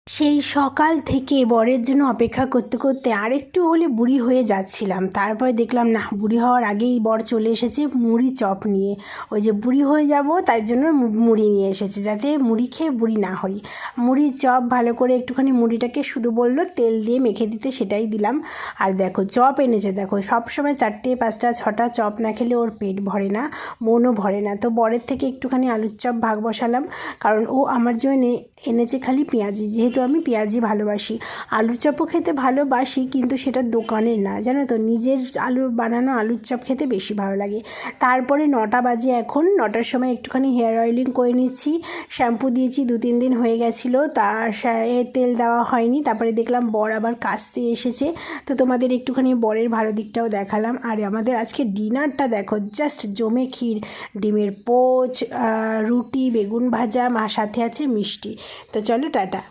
সেই সকাল থেকে বরের জন্য অপেক্ষা করতে করতে আরেকটু হলে বুড়ি হয়ে যাচ্ছিলাম। তারপরে দেখলাম না, বুড়ি হওয়ার আগেই বর চলে এসেছে মুড়ি চপ নিয়ে। ওই যে বুড়ি হয়ে যাব তাই জন্য মুড়ি নিয়ে এসেছে, যাতে মুড়ি খেয়ে বুড়ি না হই। মুড়ির চপ ভালো করে একটুখানি মুড়িটাকে শুধু বললো তেল দিয়ে মেখে দিতে, সেটাই দিলাম। আর দেখো চপ এনেছে, দেখো সবসময় 4টে 5টা 6টা চপ না খেলে ওর পেট ভরে না, মনও ভরে না। তো বরের থেকে একটুখানি আলুর চপ ভাগ বসালাম, কারণ ও আমার জন্য এনেছে খালি পেঁয়াজি, যেহেতু আমি পেঁয়াজি ভালোবাসি। আলুর চপও খেতে ভালোবাসি, কিন্তু সেটা দোকানের না, জানো তো, নিজের আলুর বানানো আলুর চপ খেতে বেশি ভালো লাগে। তারপরে 9টা বাজে, এখন 9টার সময় একটুখানি হেয়ার অয়েলিং করে নিচ্ছি। শ্যাম্পু দিয়েছি, 2-3 দিন হয়ে গেছিলো, তার তেল দেওয়া হয়নি। তারপরে দেখলাম বর আবার কাচতে এসেছে, তো তোমাদের একটুখানি বরের ভালো দিকটাও দেখালাম। আর আমাদের আজকে ডিনারটা দেখো, জাস্ট জমে ক্ষীর, ডিমের পোচ, রুটি, বেগুন ভাজা, সাথে আছে মিষ্টি। তো চলো টাটা।